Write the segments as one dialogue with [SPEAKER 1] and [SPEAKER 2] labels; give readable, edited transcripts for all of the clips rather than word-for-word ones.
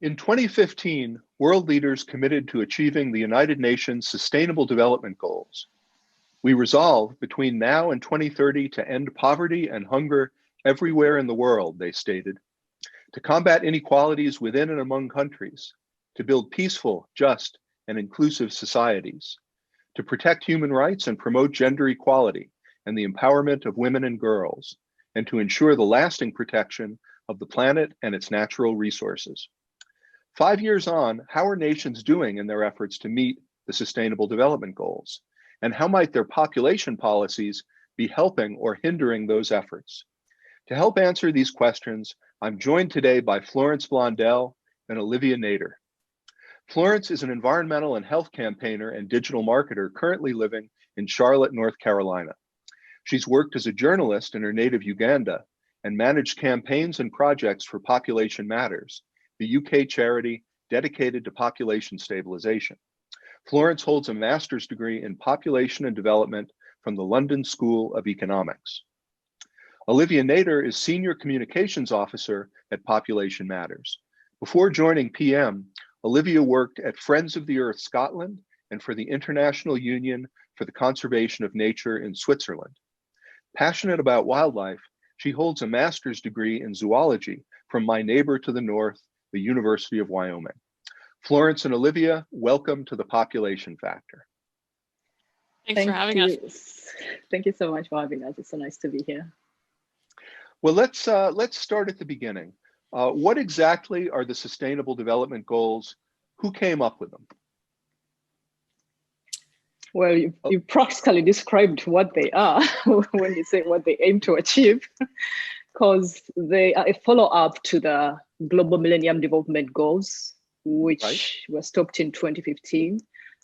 [SPEAKER 1] In 2015, world leaders committed to achieving the United Nations Sustainable Development Goals. We resolve between now and 2030 to end poverty and hunger everywhere in the world, they stated, to combat inequalities within and among countries, to build peaceful, just, and inclusive societies, to protect human rights and promote gender equality and the empowerment of women and girls, and to ensure the lasting protection of the planet and its natural resources. 5 years on, how are nations doing in their efforts to meet the Sustainable Development Goals? And how might their population policies be helping or hindering those efforts? To help answer these questions, I'm joined today by Florence Blondel and Olivia Nater. Florence is an environmental and health campaigner and digital marketer currently living in Charlotte, North Carolina. She's worked as a journalist in her native Uganda and managed campaigns and projects for Population Matters, the UK charity dedicated to population stabilization. Florence holds a master's degree in population and development from the London School of Economics. Olivia Nater is Senior Communications Officer at Population Matters. Before joining PM, Olivia worked at Friends of the Earth Scotland and for the International Union for the Conservation of Nature in Switzerland. Passionate about wildlife, she holds a master's degree in zoology from my neighbor to the north, the University of Wyoming. Florence and Olivia, welcome to the Population Factor.
[SPEAKER 2] Thanks for having us.
[SPEAKER 3] Thank you so much for having us. It's so nice to be here.
[SPEAKER 1] Well, let's start at the beginning. What exactly are the Sustainable Development Goals? Who came up with them?
[SPEAKER 3] Well, you practically described what they are when you say what they aim to achieve, because they are a follow-up to the Global Millennium Development Goals, which were stopped in 2015.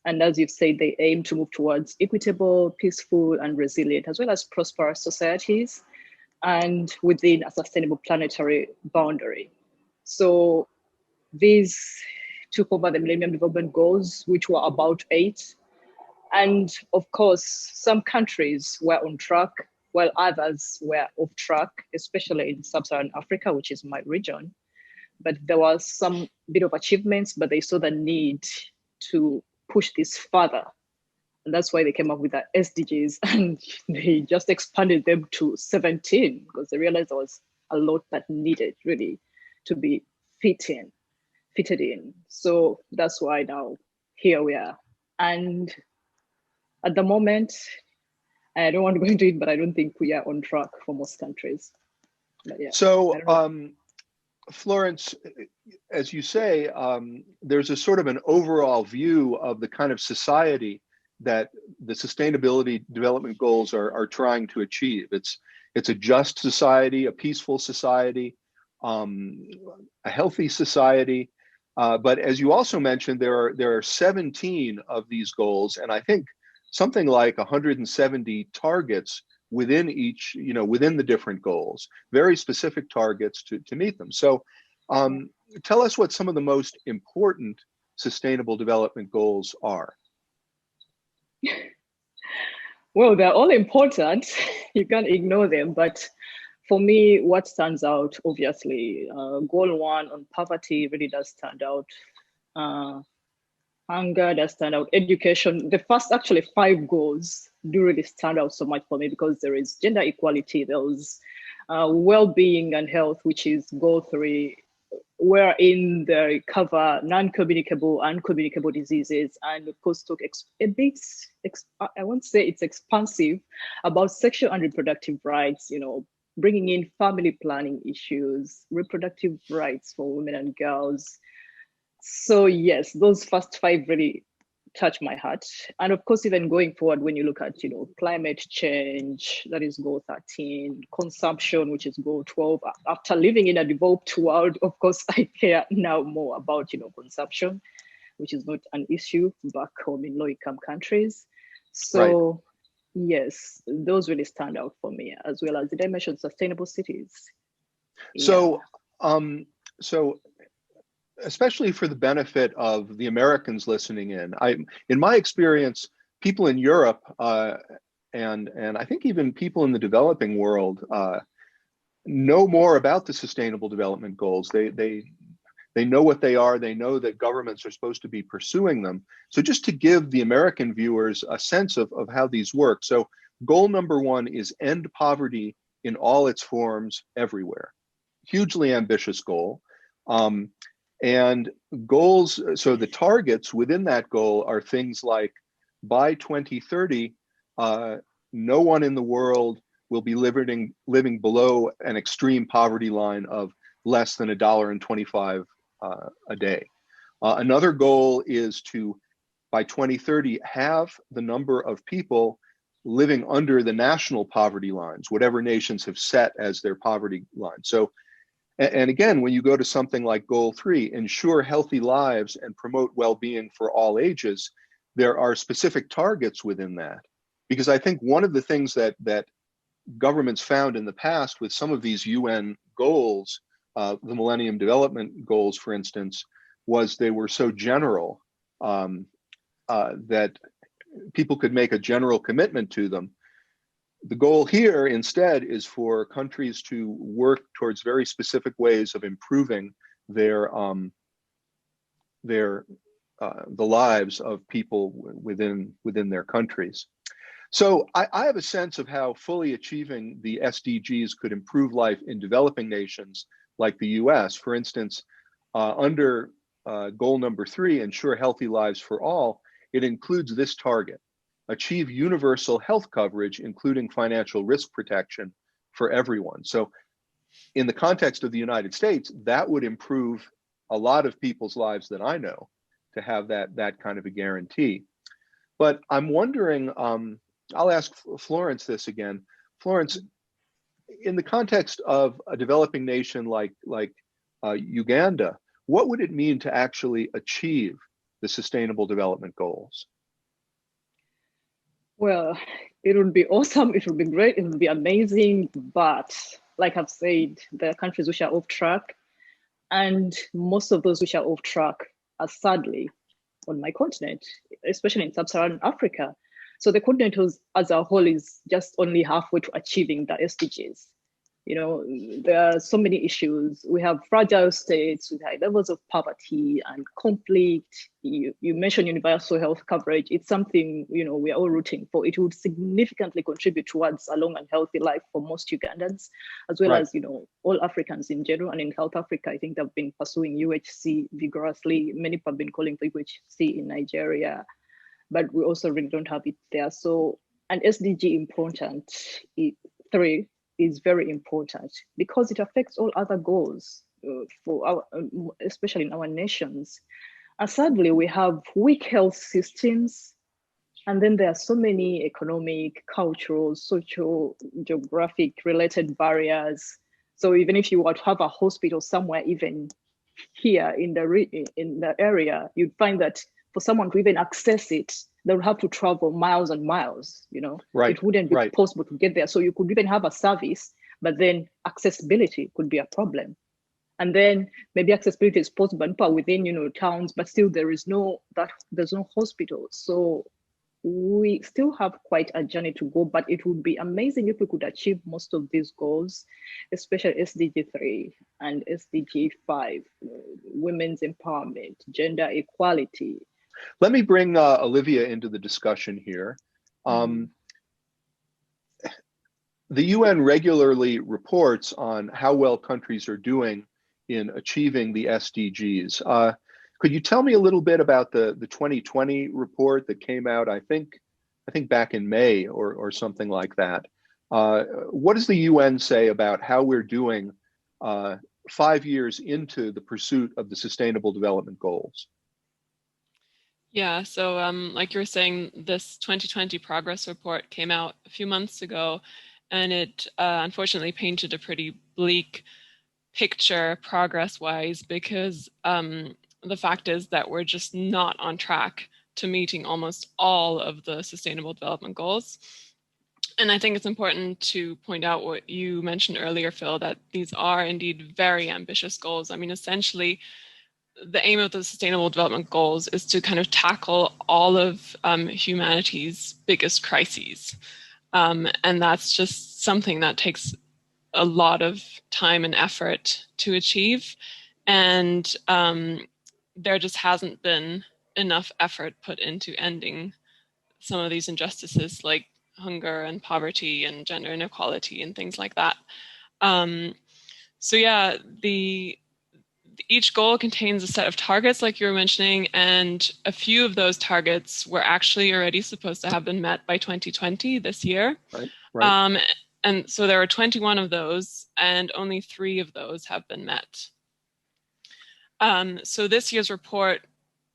[SPEAKER 3] And as you've said, they aim to move towards equitable, peaceful, and resilient, as well as prosperous societies, and within a sustainable planetary boundary. So these took over the Millennium Development Goals, which were about 8. And of course, some countries were on track, while others were off track, especially in Sub-Saharan Africa, which is my region. But there was some bit of achievements, but they saw the need to push this further. And that's why they came up with the SDGs, and they just expanded them to 17 because they realized there was a lot that needed really to be fitted in. So that's why now here we are. And at the moment, I don't want to go into it, but I don't think we are on track for most countries. But yeah.
[SPEAKER 1] So, Florence, as you say, there's a sort of an overall view of the kind of society that the Sustainability Development Goals are trying to achieve. It's a just society, a peaceful society, a healthy society. But as you also mentioned, there are 17 of these goals, and I think something like 170 targets within each, within the different goals, very specific targets to meet them. So tell us what some of the most important Sustainable Development Goals are.
[SPEAKER 3] Well, they're all important. You can't ignore them. But for me, what stands out, obviously, goal 1 on poverty really does stand out. Hunger does stand out. Education, the first actually 5 goals do really stand out so much for me because there is gender equality, there's well-being and health, which is goal 3, wherein they cover non-communicable and communicable diseases, and of course talk a bit, I won't say it's expansive, about sexual and reproductive rights, bringing in family planning issues, reproductive rights for women and girls. So yes, those first 5 really touch my heart. And of course, even going forward, when you look at, climate change, that is goal 13, consumption, which is goal 12. After living in a developed world, of course, I care now more about, consumption, which is not an issue back home in low-income countries. So yes, those really stand out for me, as well as the dimension of sustainable cities.
[SPEAKER 1] So, so especially for the benefit of the Americans listening in my experience, people in Europe and I think even people in the developing world know more about the Sustainable Development Goals. They They know what they are. They know that governments are supposed to be pursuing them. So just to give the American viewers a sense of how these work. So goal number 1 is end poverty in all its forms everywhere. Hugely ambitious goal. And goals, so the targets within that goal are things like by 2030, no one in the world will be living below an extreme poverty line of less than $1.25 a day. Another goal is to, by 2030, have the number of people living under the national poverty lines, whatever nations have set as their poverty line. So, and again, when you go to something like goal 3, ensure healthy lives and promote well-being for all ages, there are specific targets within that. Because I think one of the things that governments found in the past with some of these UN goals, the Millennium Development Goals, for instance, was they were so general that people could make a general commitment to them. The goal here instead is for countries to work towards very specific ways of improving the lives of people within their countries. So I have a sense of how fully achieving the SDGs could improve life in developing nations like the US. For instance, under goal number 3, ensure healthy lives for all, it includes this target: achieve universal health coverage, including financial risk protection for everyone. So in the context of the United States, that would improve a lot of people's lives that I know, to have that kind of a guarantee. But I'm wondering, I'll ask Florence this again. Florence, in the context of a developing nation like Uganda, what would it mean to actually achieve the Sustainable Development Goals?
[SPEAKER 3] Well, it would be awesome. It would be great. It would be amazing. But like I've said, there are countries which are off track. And most of those which are off track are sadly on my continent, especially in sub-Saharan Africa. So the continent as a whole is just only halfway to achieving the SDGs. You know, there are so many issues. We have fragile states with high levels of poverty and conflict. You mentioned universal health coverage. It's something, you know, we are all rooting for. It would significantly contribute towards a long and healthy life for most Ugandans, as well as, you know, all Africans in general. And in South Africa, I think they've been pursuing UHC vigorously. Many have been calling for UHC in Nigeria, but we also really don't have it there. So an SDG important, 3, is very important because it affects all other goals for our, especially in our nations. And sadly, we have weak health systems. And then there are so many economic, cultural, social, geographic related barriers. So even if you were to have a hospital somewhere, even here in the area, you'd find that for someone to even access it, they would have to travel miles and miles, you know.
[SPEAKER 1] Right.
[SPEAKER 3] It wouldn't be possible to get there. So you could even have a service, but then accessibility could be a problem. And then maybe accessibility is possible within, you know, towns, but still there's no hospital. So we still have quite a journey to go, but it would be amazing if we could achieve most of these goals, especially SDG 3 and SDG 5, women's empowerment, gender equality.
[SPEAKER 1] Let me bring Olivia into the discussion here. The UN regularly reports on how well countries are doing in achieving the SDGs. Could you tell me a little bit about the 2020 report that came out, I think back in May or something like that? What does the UN say about how we're doing 5 years into the pursuit of the Sustainable Development Goals?
[SPEAKER 2] Yeah, so like you were saying, this 2020 progress report came out a few months ago, and it unfortunately painted a pretty bleak picture progress-wise, because the fact is that we're just not on track to meeting almost all of the Sustainable Development Goals. And I think it's important to point out what you mentioned earlier, Phil, that these are indeed very ambitious goals. I mean, essentially, the aim of the Sustainable Development Goals is to kind of tackle all of humanity's biggest crises. And that's just something that takes a lot of time and effort to achieve. And there just hasn't been enough effort put into ending some of these injustices like hunger and poverty and gender inequality and things like that. So yeah, each goal contains a set of targets like you were mentioning, and a few of those targets were actually already supposed to have been met by 2020 this year.
[SPEAKER 1] Right.
[SPEAKER 2] And so there are 21 of those, and only 3 of those have been met. So this year's report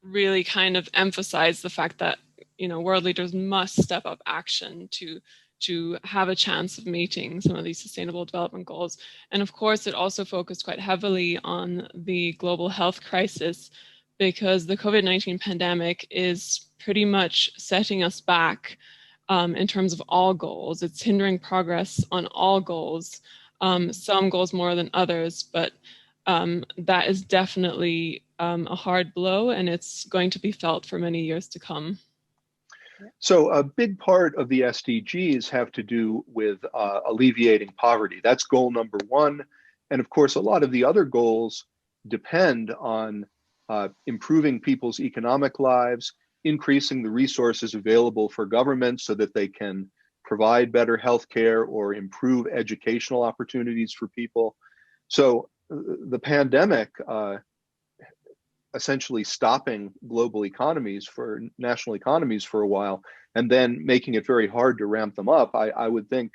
[SPEAKER 2] really kind of emphasized the fact that, you know, world leaders must step up action to have a chance of meeting some of these sustainable development goals. And of course, it also focused quite heavily on the global health crisis, because the COVID-19 pandemic is pretty much setting us back in terms of all goals. It's hindering progress on all goals, some goals more than others, but that is definitely a hard blow, and it's going to be felt for many years to come.
[SPEAKER 1] So a big part of the SDGs have to do with alleviating poverty. That's goal number 1. And of course, a lot of the other goals depend on improving people's economic lives, increasing the resources available for governments so that they can provide better healthcare or improve educational opportunities for people. So the pandemic essentially stopping global economies national economies for a while, and then making it very hard to ramp them up, I would think,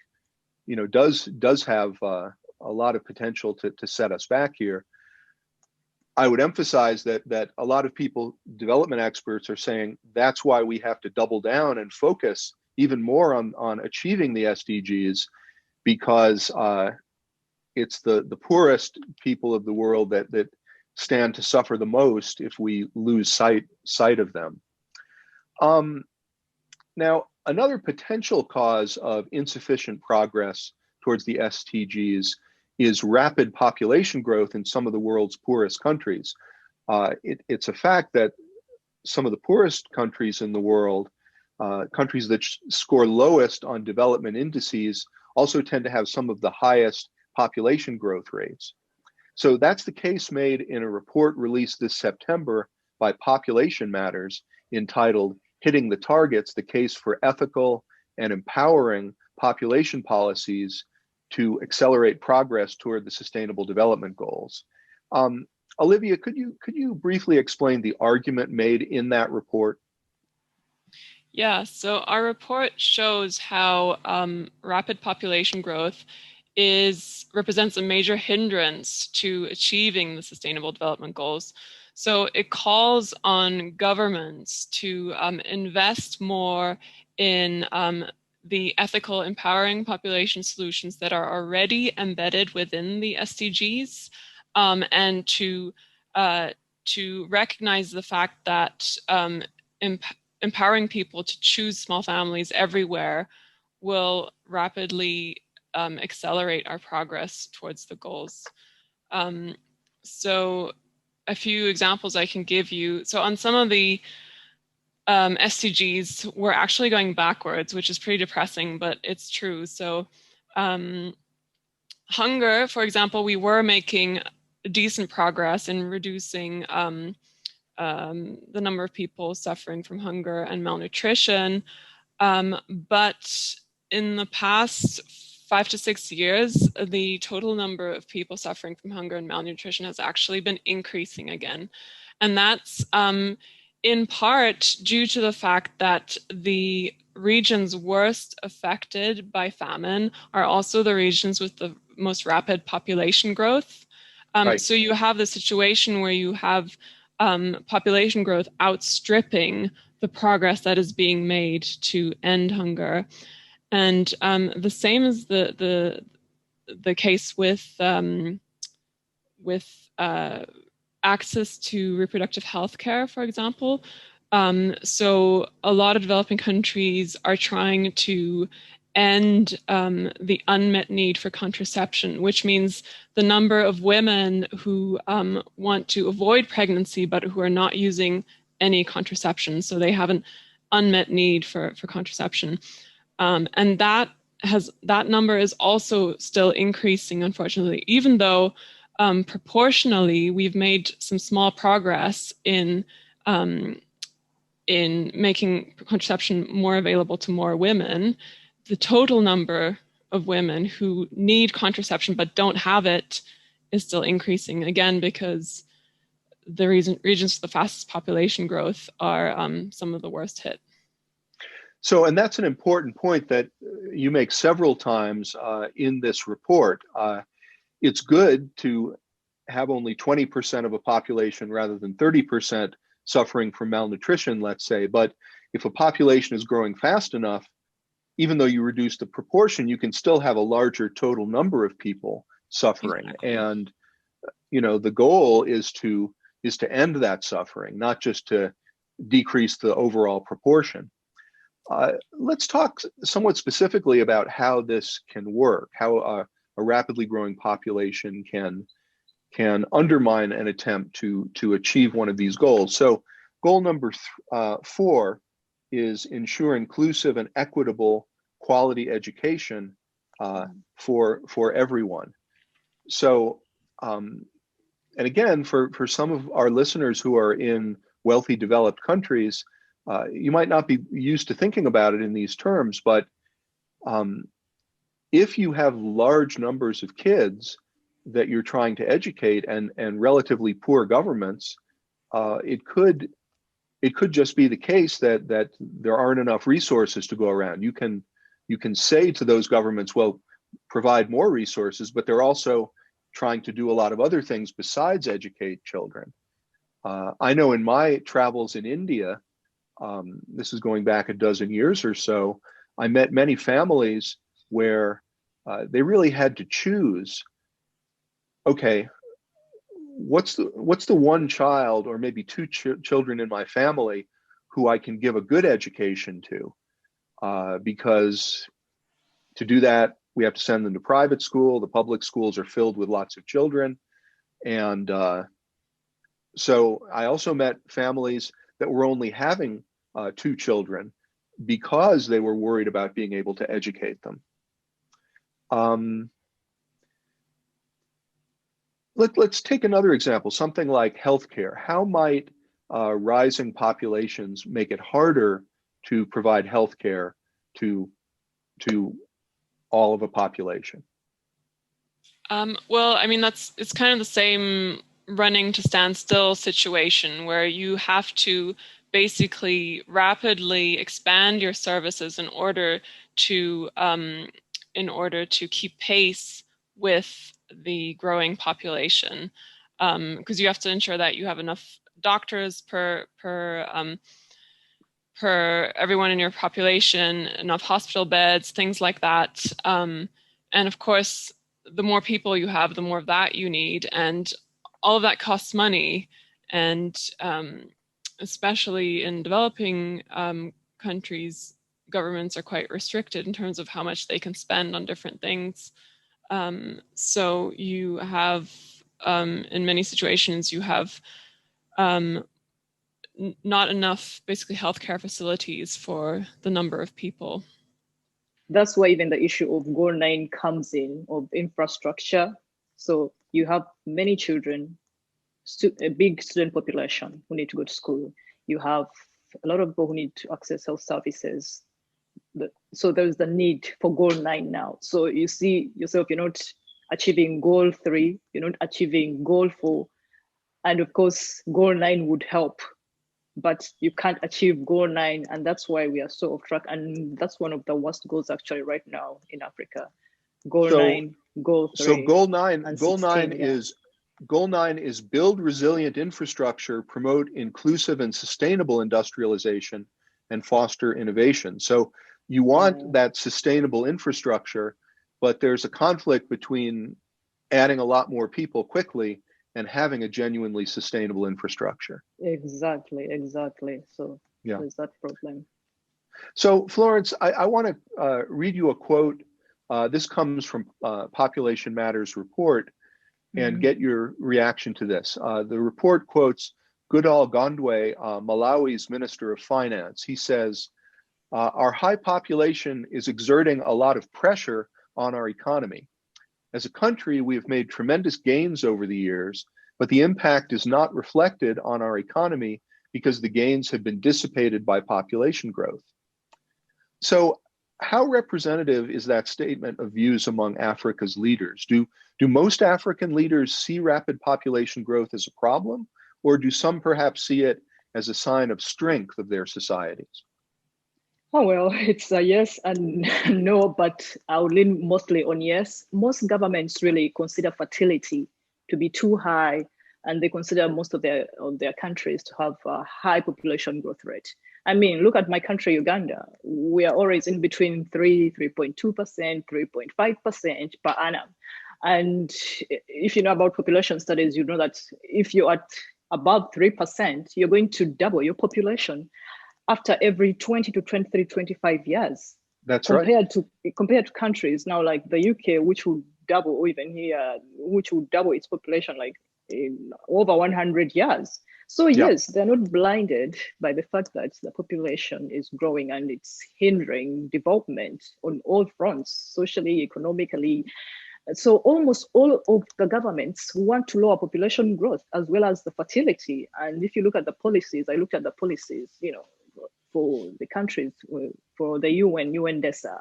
[SPEAKER 1] you know, does have a lot of potential to set us back here. I would emphasize that a lot of people, development experts, are saying that's why we have to double down and focus even more on achieving the SDGs, because it's the poorest people of the world that stand to suffer the most if we lose sight of them. Now, another potential cause of insufficient progress towards the SDGs is rapid population growth in some of the world's poorest countries. It's a fact that some of the poorest countries in the world, countries that score lowest on development indices, also tend to have some of the highest population growth rates. So that's the case made in a report released this September by Population Matters entitled "Hitting the Targets: The Case for Ethical and Empowering Population Policies to Accelerate Progress Toward the Sustainable Development Goals." Olivia, could you briefly explain the argument made in that report?
[SPEAKER 2] Yeah, so our report shows how rapid population growth represents a major hindrance to achieving the Sustainable Development Goals. So it calls on governments to invest more in the ethical, empowering population solutions that are already embedded within the SDGs, and to recognize the fact that empowering people to choose small families everywhere will rapidly accelerate our progress towards the goals. So a few examples I can give you. So on some of the SDGs, we're actually going backwards, which is pretty depressing, but it's true. So hunger, for example, we were making decent progress in reducing the number of people suffering from hunger and malnutrition. But in the past 5 to 6 years, the total number of people suffering from hunger and malnutrition has actually been increasing again. And that's in part due to the fact that the regions worst affected by famine are also the regions with the most rapid population growth.
[SPEAKER 1] Right.
[SPEAKER 2] So you have the situation where you have population growth outstripping the progress that is being made to end hunger. And the same is the case with access to reproductive health care, for example. So a lot of developing countries are trying to end the unmet need for contraception, which means the number of women who want to avoid pregnancy but who are not using any contraception. So they have an unmet need for contraception. And that number is also still increasing, unfortunately, even though proportionally, we've made some small progress in making contraception more available to more women. The total number of women who need contraception but don't have it is still increasing, again, because the regions with the fastest population growth are some of the worst hit.
[SPEAKER 1] So, and that's an important point that you make several times in this report. It's good to have only 20% of a population rather than 30% suffering from malnutrition, let's say. But if a population is growing fast enough, even though you reduce the proportion, you can still have a larger total number of people suffering. Exactly. And the goal is to end that suffering, not just to decrease the overall proportion. Let's talk somewhat specifically about how this can work, how a rapidly growing population can undermine an attempt to achieve one of these goals. So goal number 4 is ensure inclusive and equitable quality education for everyone. So, and again, for some of our listeners who are in wealthy developed countries, you might not be used to thinking about it in these terms, but if you have large numbers of kids that you're trying to educate and relatively poor governments, it could just be the case that there aren't enough resources to go around. You can say to those governments, well, provide more resources, but they're also trying to do a lot of other things besides educate children. I know in my travels in India, this is going back a dozen years or so, I met many families where they really had to choose, okay, what's the one child or maybe two children in my family who I can give a good education to? Because to do that, we have to send them to private school. The public schools are filled with lots of children. And so I also met families that were only having 2 children because they were worried about being able to educate them. Let's take another example, something like healthcare. How might rising populations make it harder to provide healthcare to all of a population?
[SPEAKER 2] Well, I mean, it's kind of the same running to standstill situation where you have to basically rapidly expand your services in order to keep pace with the growing population, because you have to ensure that you have enough doctors per everyone in your population, enough hospital beds, things like that. And of course, the more people you have, the more of that you need, and all of that costs money. And especially in developing countries, governments are quite restricted in terms of how much they can spend on different things. So you have, in many situations, you have not enough, basically, healthcare facilities for the number of people.
[SPEAKER 3] That's why even the issue of Goal 9 comes in, of infrastructure. So you have many children, a big student population who need to go to school. You have a lot of people who need to access health services. So there's the need for Goal 9 now. So you see yourself, you're not achieving Goal 3, you're not achieving Goal 4. And of course, Goal 9 would help, but you can't achieve Goal 9. And that's why we are so off track. And that's one of the worst goals actually right now in Africa. Goal 9, Goal 3.
[SPEAKER 1] So Goal 9 is build resilient infrastructure, promote inclusive and sustainable industrialization, and foster innovation. So you want that sustainable infrastructure, but there's a conflict between adding a lot more people quickly and having a genuinely sustainable infrastructure.
[SPEAKER 3] Exactly. So there's that problem.
[SPEAKER 1] So Florence, I want to read you a quote. This comes from Population Matters report, and get your reaction to this. The report quotes Goodall Gondwe, Malawi's Minister of Finance. He says, our high population is exerting a lot of pressure on our economy. As a country, we have made tremendous gains over the years, but the impact is not reflected on our economy because the gains have been dissipated by population growth. So how representative is that statement of views among Africa's leaders? Do most African leaders see rapid population growth as a problem, or do some perhaps see it as a sign of strength of their societies?
[SPEAKER 3] Oh, well, it's a yes and no, but I would lean mostly on yes. Most governments really consider fertility to be too high, and they consider most of their countries to have a high population growth rate. I mean, look at my country, Uganda. We are always in between 3.2%, 3.5% per annum. And if you know about population studies, you know that if you're at above 3%, you're going to double your population after every 20 to 23, 25 years.
[SPEAKER 1] That's
[SPEAKER 3] compared to countries now like the UK, which will double, or even here, which will double its population like in over 100 years. So yes, they're not blinded by the fact that the population is growing and it's hindering development on all fronts, socially, economically. So almost all of the governments want to lower population growth as well as the fertility. And if you look at the policies, I looked at the policies, you know, for the countries, for the UNDESA.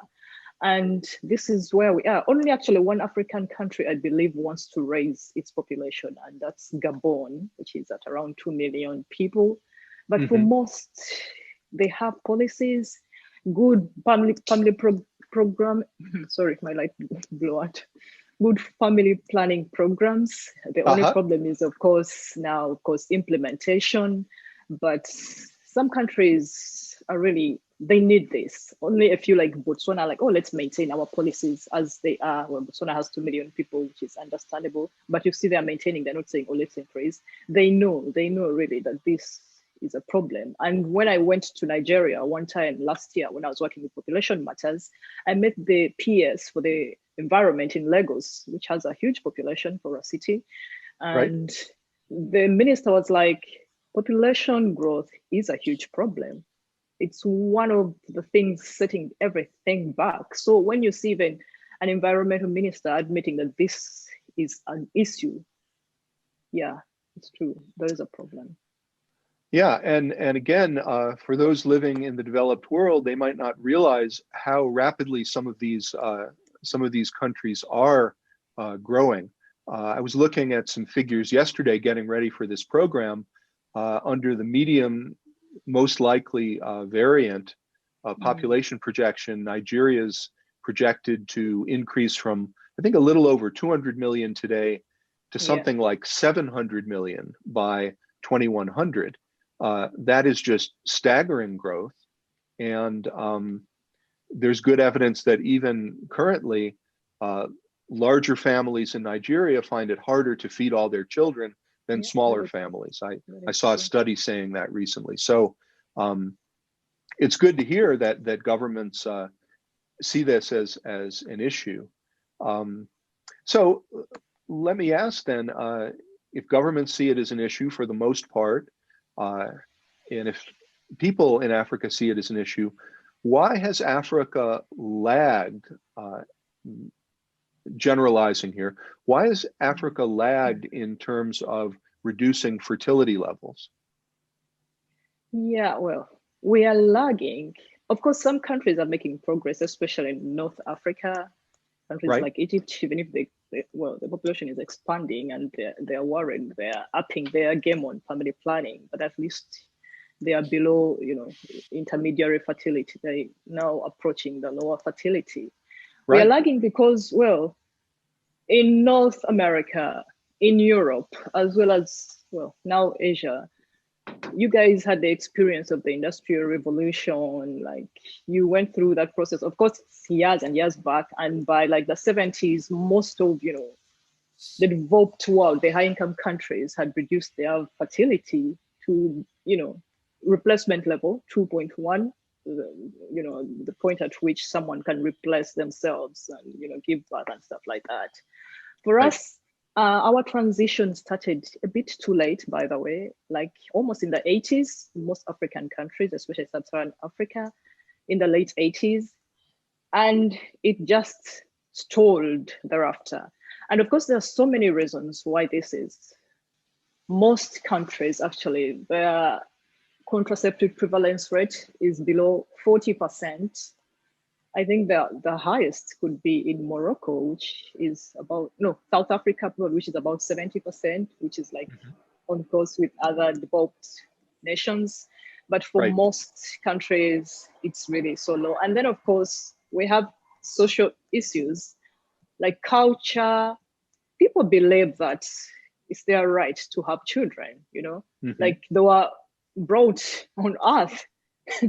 [SPEAKER 3] And this is where we are. Only actually one African country, I believe, wants to raise its population, and that's Gabon, which is at around 2 million people. But for most, they have policies, good family program. Sorry, my light blew out. Good family planning programs. The only problem is, of course, implementation. But some countries are really, they need this. Only a few like Botswana, like, oh, let's maintain our policies as they are. Well, Botswana has 2 million people, which is understandable. But you see they're maintaining, they're not saying, oh, let's increase. They know really that this is a problem. And when I went to Nigeria one time last year, when I was working with Population Matters, I met the PS for the environment in Lagos, which has a huge population for a city. And the minister was like, population growth is a huge problem. It's one of the things setting everything back. So when you see even an environmental minister admitting that this is an issue, yeah, it's true. There is a problem.
[SPEAKER 1] Yeah, and again, for those living in the developed world, they might not realize how rapidly some of these countries are growing. I was looking at some figures yesterday, getting ready for this program. Under the medium, most likely variant population projection, Nigeria's projected to increase from, I think, a little over 200 million today to something like 700 million by 2100. That is just staggering growth. And there's good evidence that even currently, larger families in Nigeria find it harder to feed all their children than smaller families. I saw a study saying that recently. So it's good to hear that governments see this as an issue. So let me ask then, if governments see it as an issue for the most part, and if people in Africa see it as an issue, why has Africa lagged, generalizing here, why has Africa lagged in terms of reducing fertility levels?
[SPEAKER 3] Yeah, well, we are lagging. Of course, some countries are making progress, especially in North Africa, countries like Egypt, even if the population is expanding and they're worried, they're upping their game on family planning, but at least they are below, intermediary fertility. They're now approaching the lower fertility. We are lagging because, well, in North America, in Europe, as well as, well, now Asia, you guys had the experience of the Industrial Revolution. Like, you went through that process, of course, years and years back. And by like the 70s, most of, the developed world, the high-income countries had reduced their fertility to, replacement level 2.1, the point at which someone can replace themselves and, give birth and stuff like that. For us, our transition started a bit too late, by the way, like almost in the 80s, most African countries, especially Sub-Saharan Africa, in the late 80s. And it just stalled thereafter. And of course, there are so many reasons why this is. Most countries, actually, their contraceptive prevalence rate is below 40%. I think the highest could be in Morocco, which is about, no, South Africa, which is about 70%, which is like on course with other developed nations. But for most countries, it's really so low. And then, of course, we have social issues like culture. People believe that it's their right to have children, you know, like they were brought on earth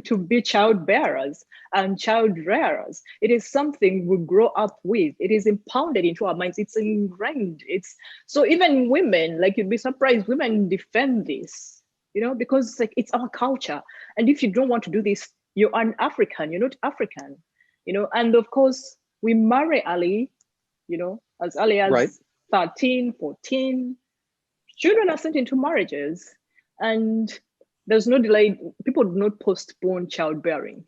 [SPEAKER 3] to be child bearers and child rearers. It is something we grow up with. It is impounded into our minds. It's ingrained. It's so even women, like you'd be surprised, women defend this, you know, because like it's our culture. And if you don't want to do this, you're an African, you're not African, you know. And of course, we marry early, you know, as early as 13, 14. Children are sent into marriages, and there's no delay. People do not postpone childbearing,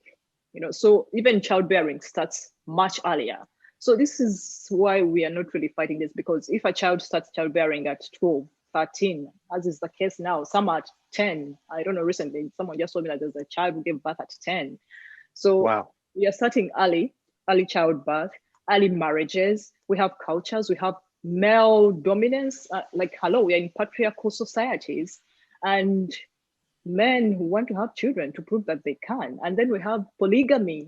[SPEAKER 3] you know, so even childbearing starts much earlier. So this is why we are not really fighting this, because if a child starts childbearing at 12, 13, as is the case now, some at 10, I don't know, recently, someone just told me that there's a child who gave birth at 10. So we are starting early childbirth, early marriages. We have cultures, we have male dominance, like, hello, we are in patriarchal societies, and men who want to have children to prove that they can. And then we have polygamy.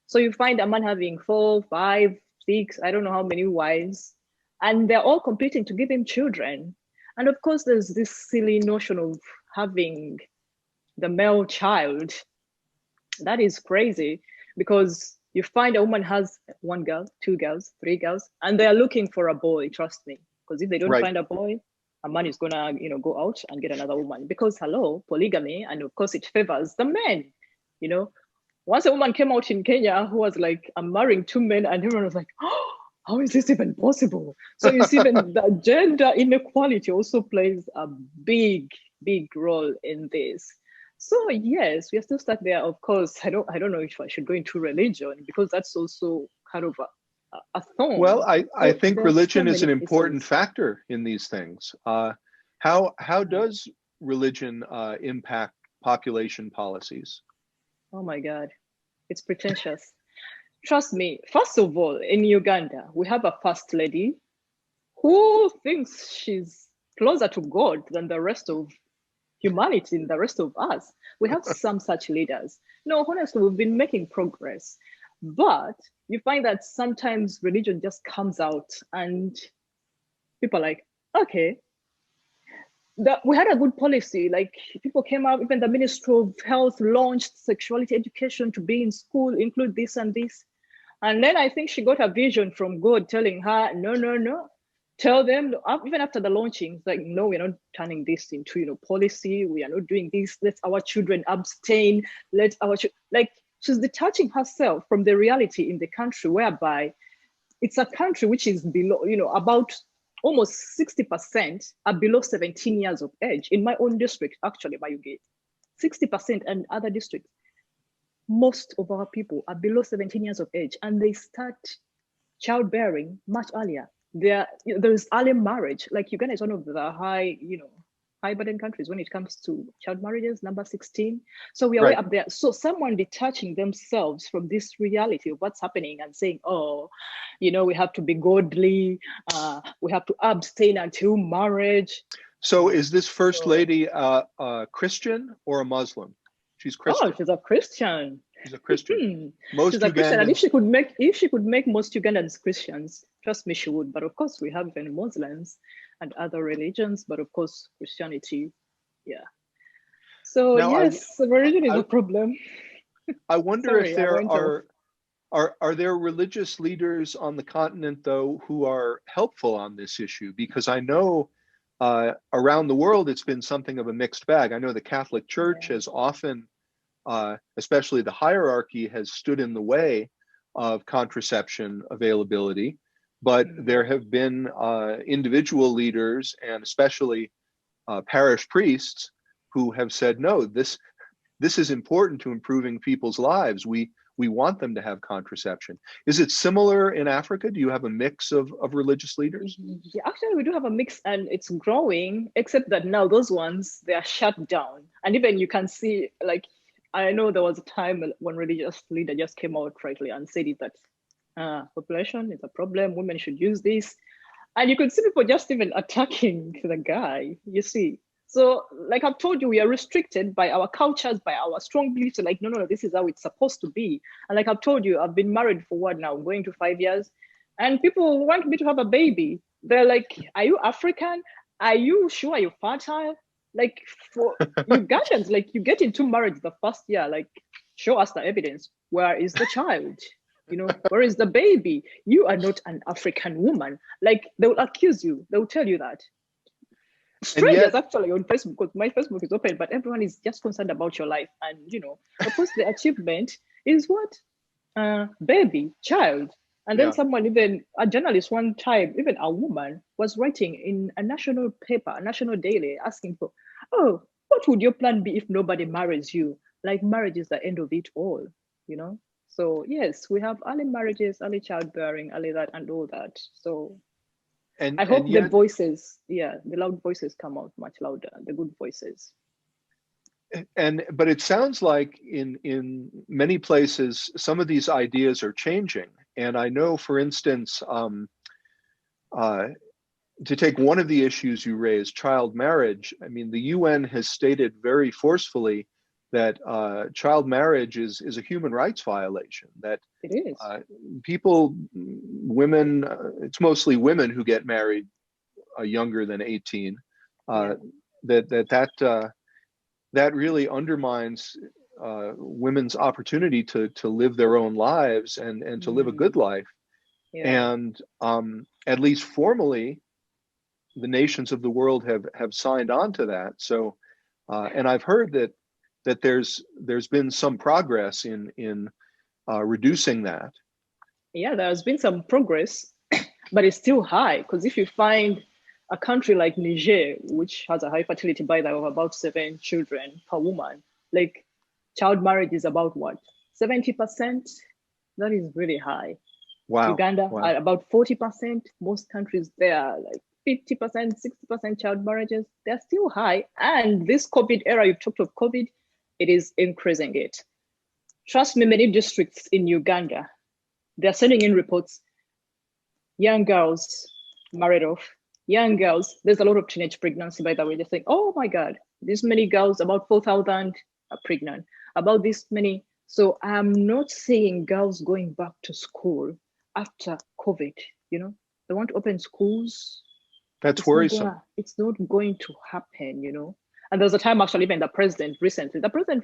[SPEAKER 3] So you find a man having 4, 5, 6, I don't know how many wives, and they're all competing to give him children. And of course, there's this silly notion of having the male child. That is crazy, because you find a woman has 1 girl, 2 girls, 3 girls, and they're looking for a boy, trust me. Because if they don't find a boy, a man is gonna, you know, go out and get another woman, because hello, polygamy, and of course it favors the men, you know. Once a woman came out in Kenya who was like, I'm marrying 2 men, and everyone was like, oh, how is this even possible? So you see, even the gender inequality also plays a big role in this. So yes, we are still stuck there. Of course, I don't know if I should go into religion, because that's also kind of a thorn.
[SPEAKER 1] Well, I think religion is an important factor in these things. How does religion impact population policies?
[SPEAKER 3] Oh my God, it's pretentious. Trust me, first of all, in Uganda, we have a first lady who thinks she's closer to God than the rest of humanity and the rest of us. We have some such leaders. No, honestly, we've been making progress. But you find that sometimes religion just comes out and people are like, okay, we had a good policy. Like people came out, even the Ministry of Health launched sexuality education to be in school, include this and this. And then I think she got a vision from God telling her, no. Tell them, even after the launching, it's like, no, we're not turning this into, you know, policy. We are not doing this. Let our children abstain. Let our like, she's detaching herself from the reality in the country, whereby it's a country which is below, you know, about almost 60% are below 17 years of age. In my own district, actually, Mayuge, 60%, and other districts, most of our people are below 17 years of age, and they start childbearing much earlier. There's early marriage. Like Uganda is one of the high burden countries when it comes to child marriages, number 16. So we are way up there. So someone detaching themselves from this reality of what's happening and saying, oh, you know, we have to be godly, we have to abstain until marriage.
[SPEAKER 1] So is this first lady a Christian or a Muslim? She's Christian.
[SPEAKER 3] Oh, she's a Christian.
[SPEAKER 1] She's a Christian.
[SPEAKER 3] Most she's a Christian, and if she could make most Ugandans Christians, trust me, she would. But of course, we have even Muslims and other religions, but of course, Christianity, yeah. So now, yes, religion is a problem.
[SPEAKER 1] I wonder if there are there religious leaders on the continent, though, who are helpful on this issue? Because I know around the world, it's been something of a mixed bag. I know the Catholic Church has often, especially the hierarchy, has stood in the way of contraception availability. But there have been individual leaders, and especially parish priests, who have said, no, this is important to improving people's lives. We we want them to have contraception. Is it similar in Africa? Do you have a mix of religious leaders?
[SPEAKER 3] Yeah, actually, we do have a mix, and it's growing, except that now those ones, they are shut down. And even you can see, like, I know there was a time when religious leader just came out rightly and said it that population is a problem, women should use this. And you could see people just even attacking the guy, you see. So, like I've told you, we are restricted by our cultures, by our strong beliefs. Like, no, this is how it's supposed to be. And like I've told you, I've been married for what now, going to 5 years. And people want me to have a baby. They're like, are you African? Are you sure you're fertile? Like for Ugandans, like you get into marriage the first year, like show us the evidence. Where is the child? Where is the baby? You are not an African woman. Like they will accuse you. They will tell you that. Strangers actually on Facebook, because my Facebook is open, but everyone is just concerned about your life. And of course the achievement is what? Baby, child. And then someone, even a journalist one time, even a woman, was writing in a national paper, a national daily, asking for, oh, what would your plan be if nobody marries you? Like marriage is the end of it all, So yes, we have early marriages, early childbearing, early that and all that. So I hope the voices, the loud voices come out much louder, the good voices.
[SPEAKER 1] But it sounds like in many places, some of these ideas are changing. And I know, for instance, to take one of the issues you raised, child marriage, I mean, the UN has stated very forcefully that child marriage is a human rights violation, that
[SPEAKER 3] it is.
[SPEAKER 1] Women, it's mostly women who get married younger than 18, that really undermines women's opportunity to live their own lives and to live a good life. And at least formally, the nations of the world have signed on to that. So, and I've heard that there's been some progress in reducing that.
[SPEAKER 3] Yeah, there's been some progress, but it's still high, because if you find a country like Niger, which has a high fertility by of about 7 children per woman, like child marriage is about what, 70%? That is really high.
[SPEAKER 1] Wow.
[SPEAKER 3] Uganda at about 40%. Most countries there like 50%, 60% child marriages. They're still high. And this COVID era, you've talked of COVID, it is increasing it. Trust me, many districts in Uganda, they're sending in reports. Young girls married off. Young girls, there's a lot of teenage pregnancy, by the way. They think, oh my God, this many girls, about 4,000 are pregnant, about this many. So I'm not seeing girls going back to school after COVID, They want to open schools.
[SPEAKER 1] That's worrisome.
[SPEAKER 3] It's not going to happen, And there's a time actually, even the president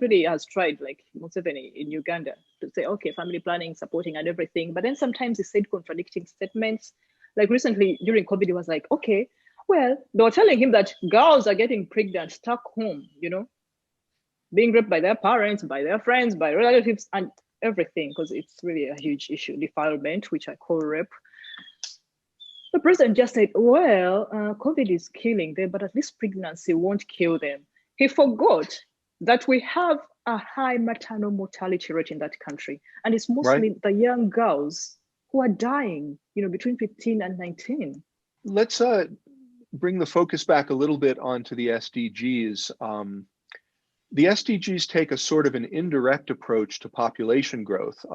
[SPEAKER 3] really has tried, like Museveni in Uganda, to say, okay, family planning, supporting and everything. But then sometimes he said contradicting statements. Like recently during COVID, he was like, okay, well, they were telling him that girls are getting pregnant, stuck home, being raped by their parents, by their friends, by relatives and everything, because it's really a huge issue, defilement, which I call rape. The president just said, well, COVID is killing them, but at least pregnancy won't kill them. He forgot that we have a high maternal mortality rate in that country. And it's mostly the young girls who are dying, between 15 and 19.
[SPEAKER 1] Let's bring the focus back a little bit onto the SDGs. The SDGs take a sort of an indirect approach to population growth.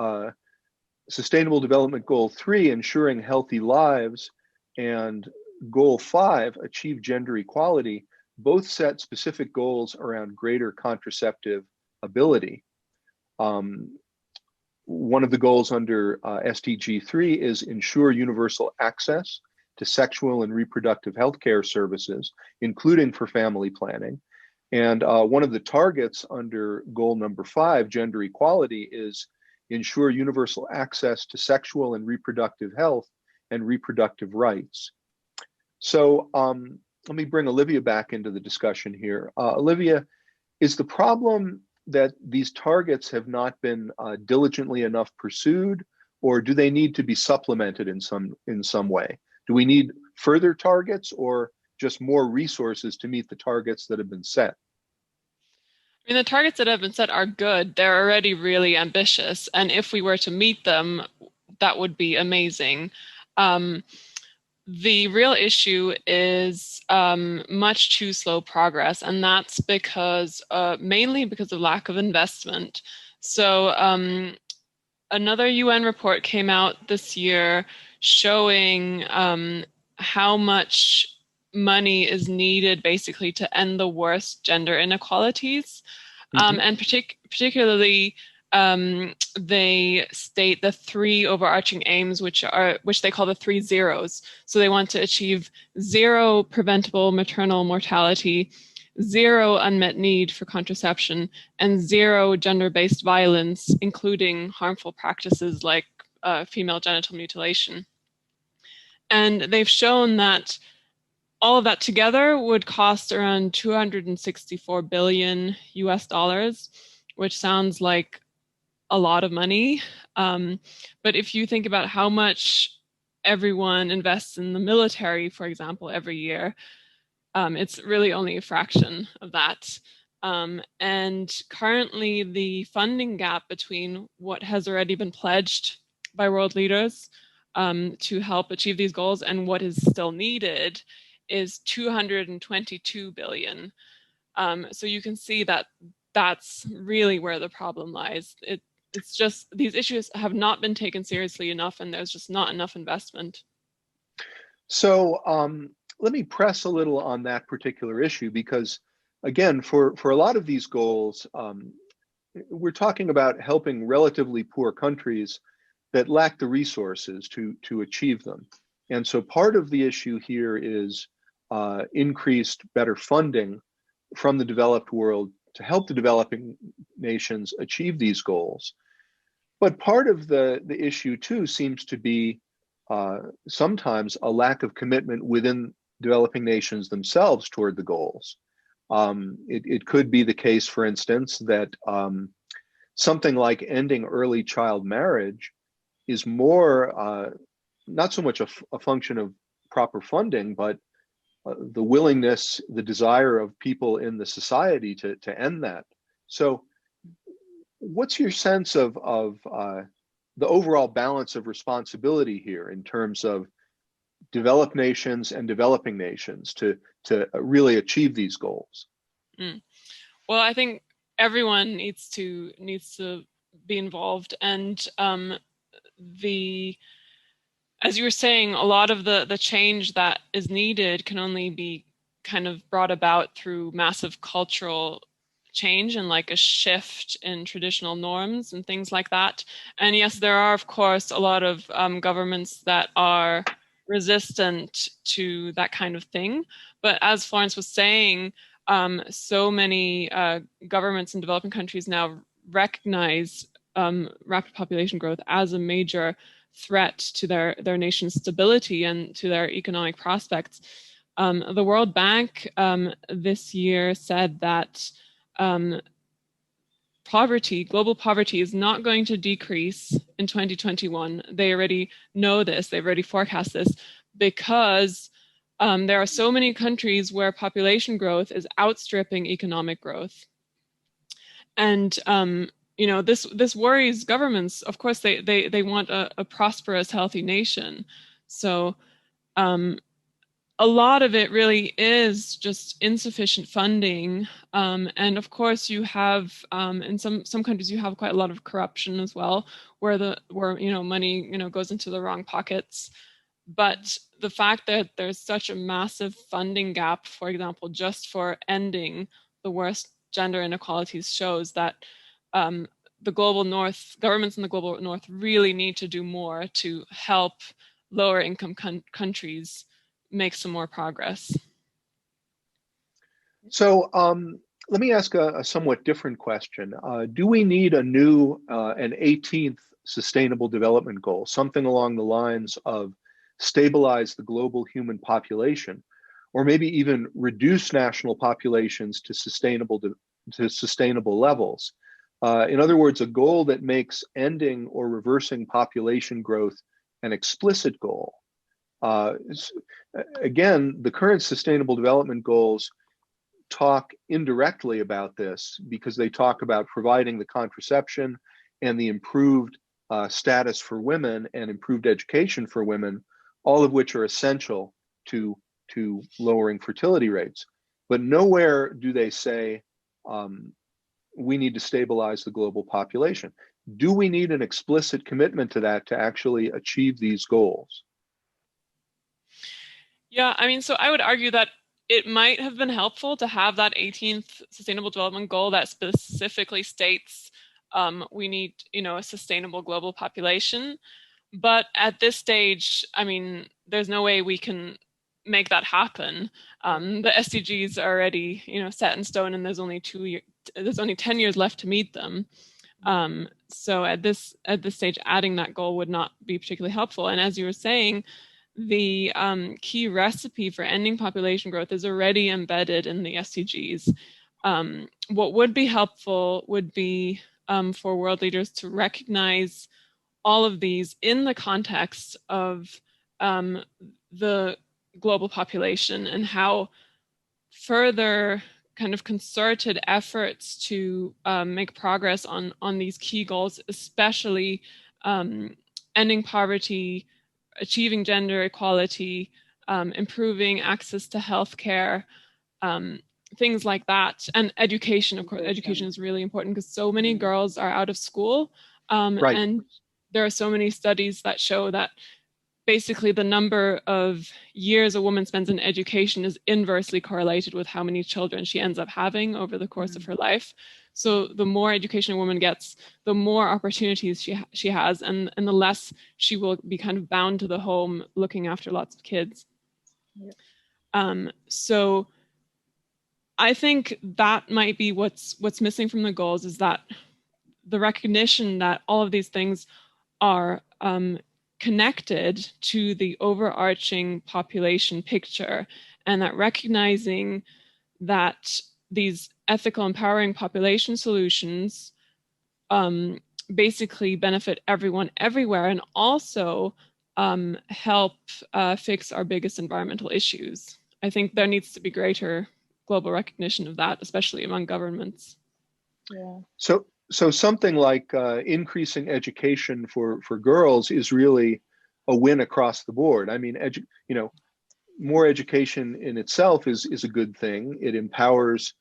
[SPEAKER 1] Sustainable Development Goal 3, ensuring healthy lives, and Goal 5, achieve gender equality, both set specific goals around greater contraceptive ability. One of the goals under SDG 3 is ensure universal access to sexual and reproductive health care services, including for family planning. And one of the targets under goal number 5, gender equality, is ensure universal access to sexual and reproductive health and reproductive rights. So let me bring Olivia back into the discussion here. Olivia, is the problem that these targets have not been diligently enough pursued, or do they need to be supplemented in some way? Do we need further targets or just more resources to meet the targets that have been set?
[SPEAKER 2] I mean, the targets that have been set are good. They're already really ambitious. And if we were to meet them, that would be amazing. The real issue is much too slow progress, and that's because mainly because of lack of investment. So another UN report came out this year showing how much money is needed basically to end the worst gender inequalities. And particularly, they state the three overarching aims, which they call the 3 zeros. So they want to achieve 0 preventable maternal mortality, 0 unmet need for contraception, and 0 gender-based violence, including harmful practices like female genital mutilation. And they've shown that all of that together would cost around 264 billion US dollars, which sounds like a lot of money. But if you think about how much everyone invests in the military, for example, every year, it's really only a fraction of that. And currently, the funding gap between what has already been pledged by world leaders to help achieve these goals and what is still needed is 222 billion. So you can see that that's really where the problem lies. It's just these issues have not been taken seriously enough, and there's just not enough investment.
[SPEAKER 1] So let me press a little on that particular issue, because again, for a lot of these goals, we're talking about helping relatively poor countries that lack the resources to achieve them. And so part of the issue here is increased, better funding from the developed world to help the developing nations achieve these goals. But part of the issue too seems to be sometimes a lack of commitment within developing nations themselves toward the goals. It could be the case, for instance, that something like ending early child marriage is more, not so much a function of proper funding, but the willingness, the desire of people in the society to end that. So what's your sense of the overall balance of responsibility here in terms of developed nations and developing nations to really achieve these goals?
[SPEAKER 2] Well, I think everyone needs to be involved, and as you were saying, a lot of the change that is needed can only be kind of brought about through massive cultural change and like a shift in traditional norms and things like that. And yes, there are, of course, a lot of governments that are resistant to that kind of thing. But as Florence was saying, so many governments in developing countries now recognize rapid population growth as a major threat to their nation's stability and to their economic prospects. The World Bank this year said that global poverty is not going to decrease in 2021. They already know this, they've already forecast this, because there are so many countries where population growth is outstripping economic growth. And this worries governments. Of course, they want a prosperous, healthy nation. So a lot of it really is just insufficient funding. And of course, you have in some countries you have quite a lot of corruption as well, where money goes into the wrong pockets. But the fact that there's such a massive funding gap, for example, just for ending the worst gender inequalities, shows that the global north, governments in the global north really need to do more to help lower income countries make some more progress.
[SPEAKER 1] So let me ask a somewhat different question. Do we need a new, an 18th Sustainable Development Goal, something along the lines of stabilize the global human population, or maybe even reduce national populations to sustainable levels? In other words, a goal that makes ending or reversing population growth an explicit goal. Again, the current Sustainable Development Goals talk indirectly about this because they talk about providing the contraception and the improved status for women and improved education for women, all of which are essential to lowering fertility rates. But nowhere do they say we need to stabilize the global population. Do we need an explicit commitment to that to actually achieve these goals?
[SPEAKER 2] Yeah, I mean, so I would argue that it might have been helpful to have that 18th Sustainable Development Goal that specifically states we need, a sustainable global population. But at this stage, I mean, there's no way we can make that happen. The SDGs are already, set in stone, and there's only 10 years left to meet them. So at this stage, adding that goal would not be particularly helpful. And as you were saying, the key recipe for ending population growth is already embedded in the SDGs. What would be helpful would be for world leaders to recognize all of these in the context of the global population, and how further kind of concerted efforts to make progress on these key goals, especially ending poverty, achieving gender equality, improving access to healthcare, things like that. And education, of course, education is really important because so many girls are out of school.
[SPEAKER 1] Right.
[SPEAKER 2] And there are so many studies that show that basically the number of years a woman spends in education is inversely correlated with how many children she ends up having over the course of her life. So the more education a woman gets, the more opportunities she has, and the less she will be kind of bound to the home looking after lots of kids. Yeah. So I think that might be what's missing from the goals, is that the recognition that all of these things are connected to the overarching population picture, and that recognizing that these ethical empowering population solutions basically benefit everyone everywhere, and also help fix our biggest environmental issues. I think there needs to be greater global recognition of that, especially among governments.
[SPEAKER 3] Yeah.
[SPEAKER 1] So something like increasing education for girls is really a win across the board. I mean, more education in itself is a good thing. It empowers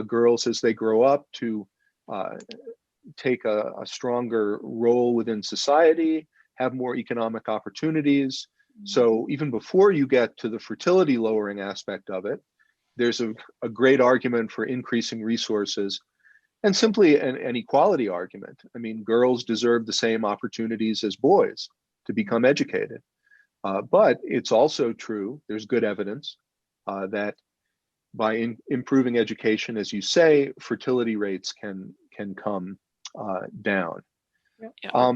[SPEAKER 1] girls as they grow up to take a stronger role within society, have more economic opportunities. So even before you get to the fertility lowering aspect of it, there's a great argument for increasing resources. And simply an equality argument. I mean, girls deserve the same opportunities as boys to become educated. But it's also true, there's good evidence that by improving education, as you say, fertility rates can come down.
[SPEAKER 2] Yeah.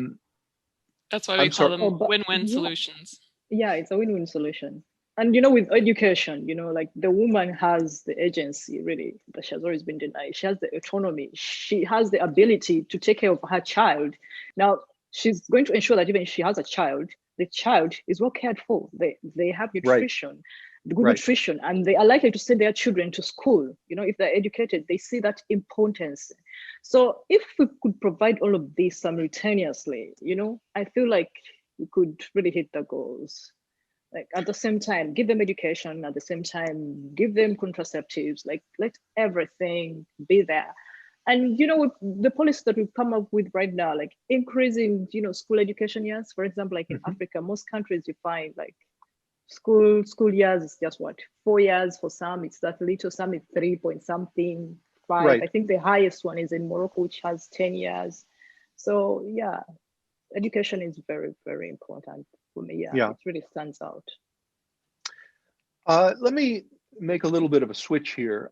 [SPEAKER 2] That's why we call them win-win solutions.
[SPEAKER 3] Yeah, it's a win-win solution. And, with education, like the woman has the agency, really, that she has always been denied. She has the autonomy. She has the ability to take care of her child. Now, she's going to ensure that even if she has a child, the child is well cared for. They have nutrition, good nutrition, and they are likely to send their children to school. If they're educated, they see that importance. So if we could provide all of this simultaneously, I feel like we could really hit the goals. Like at the same time, give them education, at the same time, give them contraceptives, like let everything be there. And, with the policy that we've come up with right now, like increasing, school education years, for example, like in Africa, most countries you find like school years is just 4 years for some, it's that little, some it's 3 point something, 5. Right. I think the highest one is in Morocco, which has 10 years. So yeah, education is very, very important. Yeah, it really stands out.
[SPEAKER 1] Let me make a little bit of a switch here.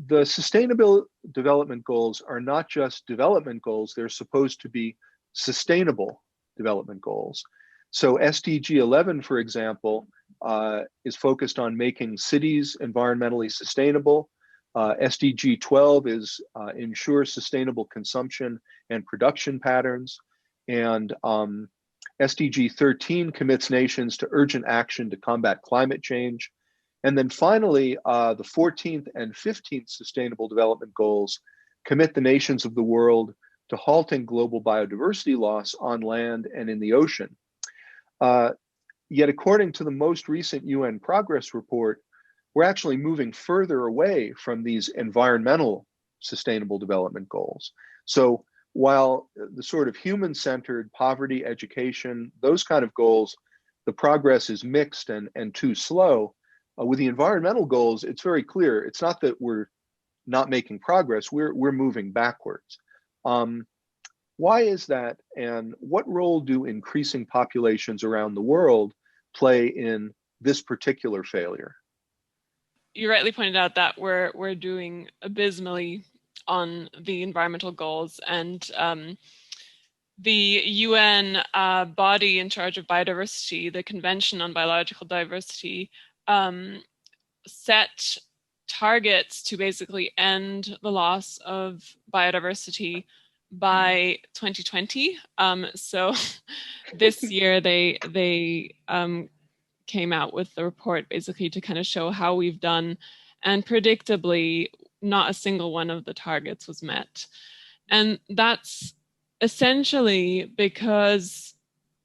[SPEAKER 1] The Sustainable Development Goals are not just development goals, they're supposed to be sustainable development goals. So SDG 11, for example, is focused on making cities environmentally sustainable. SDG 12 is ensure sustainable consumption and production patterns. And SDG 13 commits nations to urgent action to combat climate change. And then finally, the 14th and 15th Sustainable Development Goals commit the nations of the world to halting global biodiversity loss on land and in the ocean. Yet according to the most recent UN progress report, we're actually moving further away from these environmental sustainable development goals. So while the sort of human-centered poverty, education, those kind of goals, the progress is mixed and too slow, with the environmental goals, it's very clear. It's not that we're not making progress, we're moving backwards. Why is that, and what role do increasing populations around the world play in this particular failure?
[SPEAKER 2] You rightly pointed out that we're doing abysmally on the environmental goals, and the UN body in charge of biodiversity, the Convention on Biological Diversity, set targets to basically end the loss of biodiversity by 2020. So this year they came out with the report basically to kind of show how we've done, and predictably not a single one of the targets was met. And that's essentially because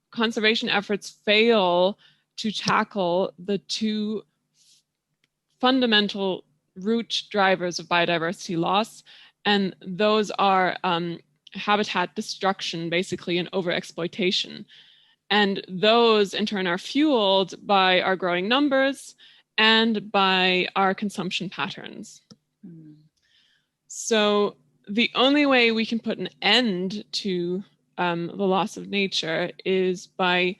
[SPEAKER 2] conservation efforts fail to tackle the two fundamental root drivers of biodiversity loss, and those are habitat destruction, basically, and overexploitation. And those, in turn, are fueled by our growing numbers and by our consumption patterns. So the only way we can put an end to the loss of nature is by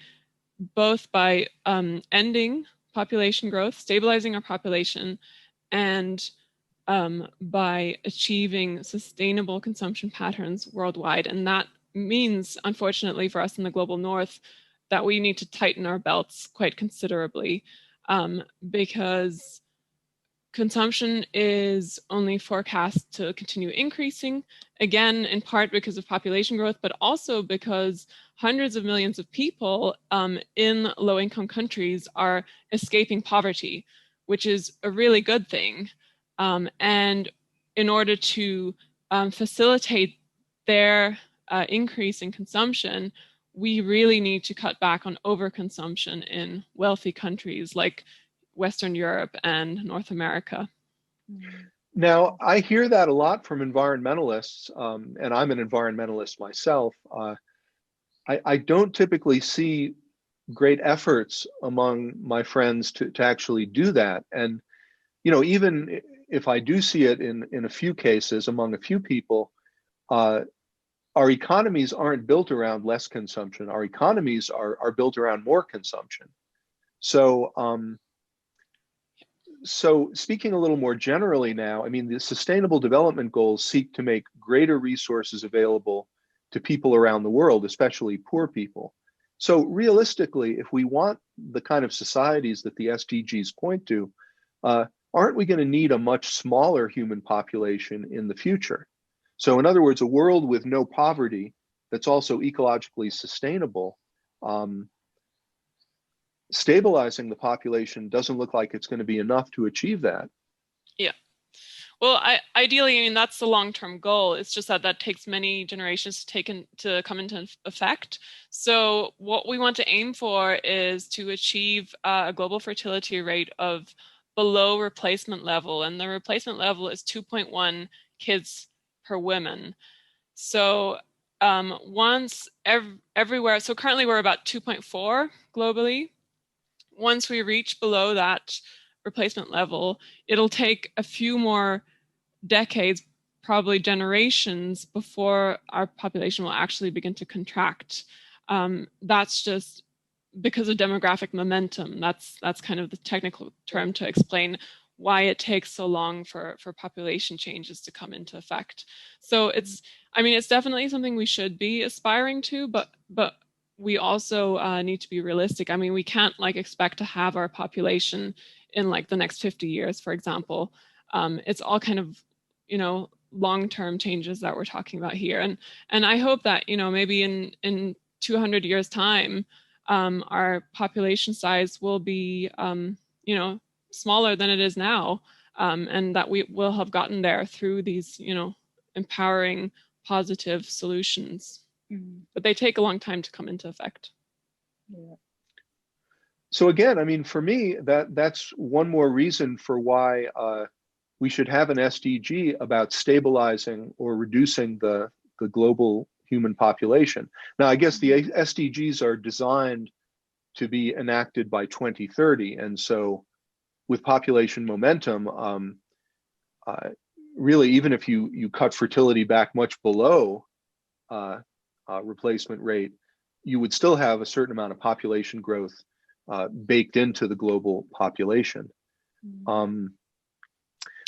[SPEAKER 2] both by ending population growth, stabilizing our population, and by achieving sustainable consumption patterns worldwide. And that means, unfortunately for us in the global north, that we need to tighten our belts quite considerably, because consumption is only forecast to continue increasing, again, in part because of population growth, but also because hundreds of millions of people in low-income countries are escaping poverty, which is a really good thing. And in order to facilitate their increase in consumption, we really need to cut back on overconsumption in wealthy countries like Western Europe and North America.
[SPEAKER 1] Now, I hear that a lot from environmentalists, and I'm an environmentalist myself. I don't typically see great efforts among my friends to actually do that. And, you know, even if I do see it in a few cases among a few people, our economies aren't built around less consumption. Our economies are built around more consumption. So, so speaking a little more generally now, I mean, the Sustainable Development Goals seek to make greater resources available to people around the world, especially poor people. So realistically, if we want the kind of societies that the SDGs point to, aren't we going to need a much smaller human population in the future? So in other words, a world with no poverty that's also ecologically sustainable, stabilizing the population doesn't look like it's going to be enough to achieve that.
[SPEAKER 2] Yeah. Well, ideally, I mean, that's the long-term goal. It's just that that takes many generations to come into effect. So what we want to aim for is to achieve a global fertility rate of below replacement level. And the replacement level is 2.1 kids per woman. So once everywhere, so currently we're about 2.4 globally. Once we reach below that replacement level, it'll take a few more decades, probably generations, before our population will actually begin to contract. That's just because of demographic momentum. That's kind of the technical term to explain why it takes so long for population changes to come into effect. So it's definitely something we should be aspiring to, but we also need to be realistic. I mean, we can't expect to have our population in the next 50 years, for example. It's all kind of, long-term changes that we're talking about here. And I hope that, maybe in 200 years time, our population size will be, smaller than it is now, and that we will have gotten there through these, empowering, positive solutions. But they take a long time to come into effect.
[SPEAKER 3] Yeah.
[SPEAKER 1] So again, I mean, for me, that's one more reason for why we should have an SDG about stabilizing or reducing the global human population. Now, I guess the SDGs are designed to be enacted by 2030, and so with population momentum, really, even if you cut fertility back much below replacement rate, you would still have a certain amount of population growth baked into the global population.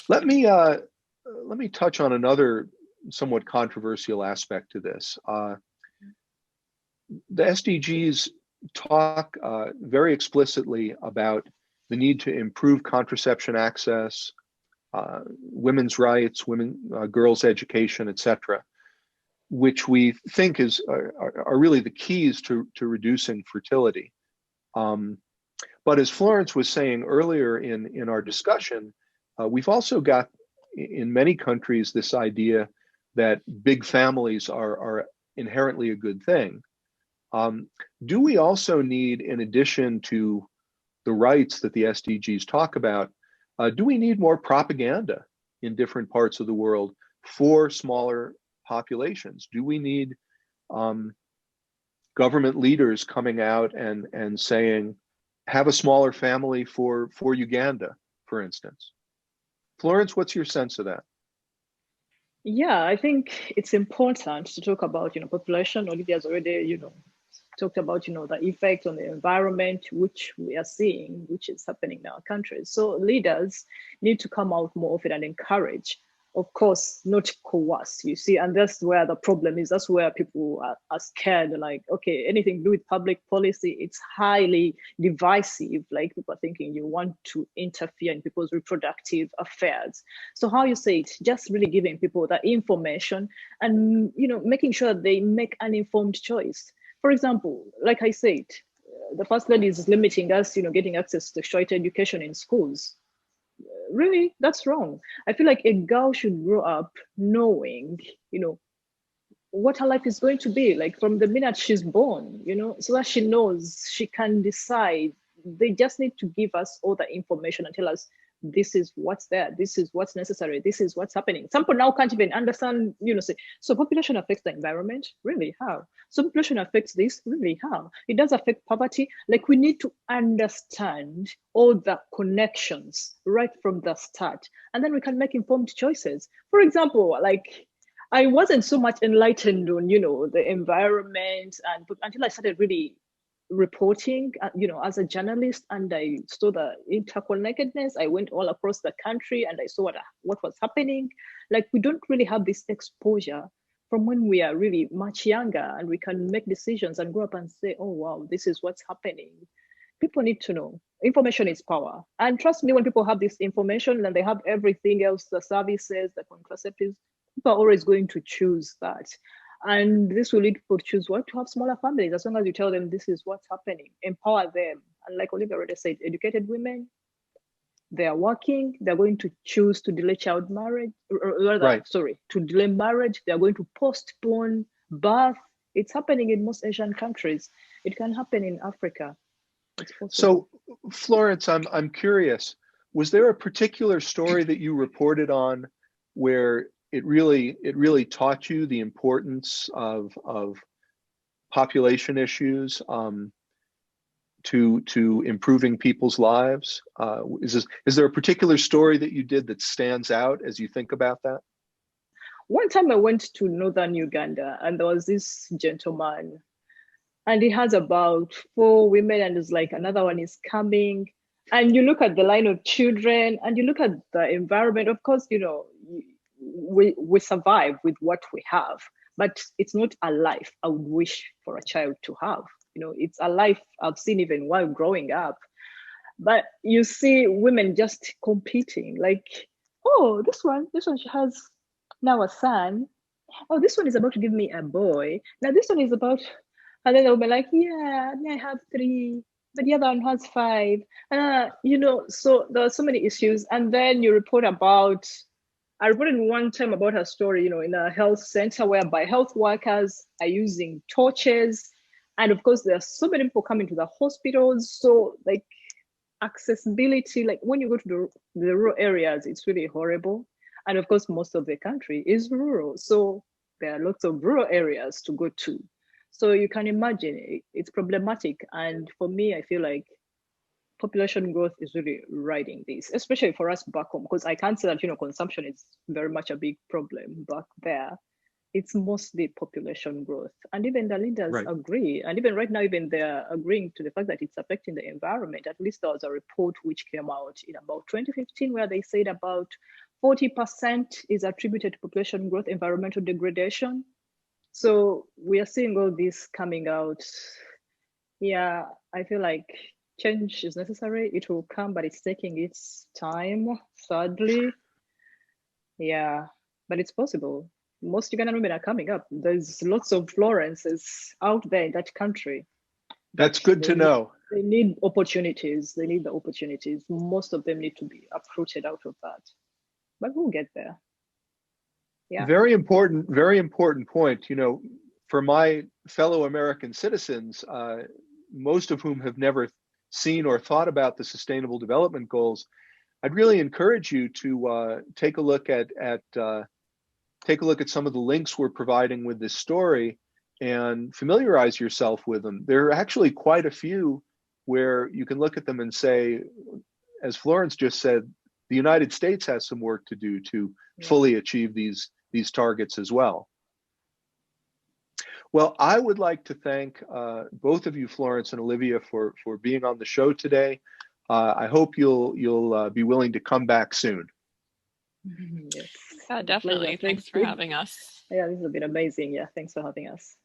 [SPEAKER 1] Let me touch on another somewhat controversial aspect to this. The SDGs talk very explicitly about the need to improve contraception access, women's rights, girls' education, etc., which we think are really the keys to reducing fertility. But as Florence was saying earlier in our discussion, we've also got in many countries this idea that big families are inherently a good thing. Do we also need, in addition to the rights that the SDGs talk about, do we need more propaganda in different parts of the world for smaller populations? Do we need government leaders coming out and saying, have a smaller family for Uganda, for instance? Florence, what's your sense of that?
[SPEAKER 3] Yeah, I think it's important to talk about, population. Olivia's already, talked about, the effect on the environment, which we are seeing, which is happening in our countries. So leaders need to come out more often and encourage, of course, not coerce, you see, and that's where the problem is. That's where people are scared, like, okay, anything to do with public policy, it's highly divisive. Like people are thinking you want to interfere in people's reproductive affairs. So how you say it, just really giving people that information and, making sure they make an informed choice. For example, like I said, the First Lady is limiting us, getting access to choice education in schools. Really, that's wrong. I feel like a girl should grow up knowing, what her life is going to be like from the minute she's born, so that she knows she can decide. They just need to give us all the information and tell us this is what's there, this is what's necessary, this is what's happening. Some people now can't even understand, say, so population affects the environment, really? How? So population affects this, really? How? It does affect poverty. Like we need to understand all the connections right from the start, and then we can make informed choices. For example, like I wasn't so much enlightened on, the environment and until I started really reporting, as a journalist, and I saw the interconnectedness. I went all across the country and I saw what was happening. Like we don't really have this exposure from when we are really much younger, and we can make decisions and grow up and say, oh, wow, this is what's happening. People need to know. Information is power. And trust me, when people have this information and they have everything else, the services, the contraceptives, people are always going to choose that. And this will lead people to choose what to have smaller families, as long as you tell them this is what's happening, empower them. And like Olivia already said, educated women, they are working, they're going to choose to delay child marriage, or rather,
[SPEAKER 1] Right.
[SPEAKER 3] To delay marriage, they're going to postpone birth. It's happening in most Asian countries. It can happen in Africa. It's possible.
[SPEAKER 1] So, Florence, I'm curious, was there a particular story that you reported on where it really taught you the importance of population issues to improving people's lives? Is there a particular story that you did that stands out as you think about that?
[SPEAKER 3] One time I went to northern Uganda, and there was this gentleman, and he has about 4 women, and it's like another one is coming. And you look at the line of children, and you look at the environment. Of course, we survive with what we have, but it's not a life I would wish for a child to have. It's a life I've seen even while growing up. But you see women just competing, like, oh, this one she has now a son. Oh, this one is about to give me a boy. Now this one is about, and then they'll be like, yeah, I have 3. but the other one has 5. So there are so many issues. And then you report about, I reported one time about a story, in a health center whereby health workers are using torches. And of course, there are so many people coming to the hospitals. So like accessibility, like when you go to the rural areas, it's really horrible. And of course, most of the country is rural. So there are lots of rural areas to go to. So you can imagine it's problematic. And for me, I feel like population growth is really riding this, especially for us back home, because I can't say that, consumption is very much a big problem back there. It's mostly population growth. And even the leaders agree. And even right now, even they're agreeing to the fact that it's affecting the environment. At least there was a report which came out in about 2015 where they said about 40% is attributed to population growth, environmental degradation. So we are seeing all this coming out. Yeah, I feel like change is necessary. It will come, but it's taking its time, sadly. Yeah, but it's possible. Most Ugandan women are coming up. There's lots of Florences out there in that country.
[SPEAKER 1] That's good to know.
[SPEAKER 3] They need opportunities. They need the opportunities. Most of them need to be uprooted out of that. But we'll get there. Yeah.
[SPEAKER 1] Very important point. For my fellow American citizens, most of whom have never seen or thought about the Sustainable Development Goals, I'd really encourage you to take a look at some of the links we're providing with this story and familiarize yourself with them. There are actually quite a few where you can look at them and say, as Florence just said, the United States has some work to do to fully achieve these targets as well. Well, I would like to thank both of you, Florence and Olivia, for being on the show today. I hope you'll be willing to come back soon.
[SPEAKER 3] Yes.
[SPEAKER 2] Yeah, definitely. Thanks for having us.
[SPEAKER 3] Yeah, this has been amazing. Yeah, thanks for having us.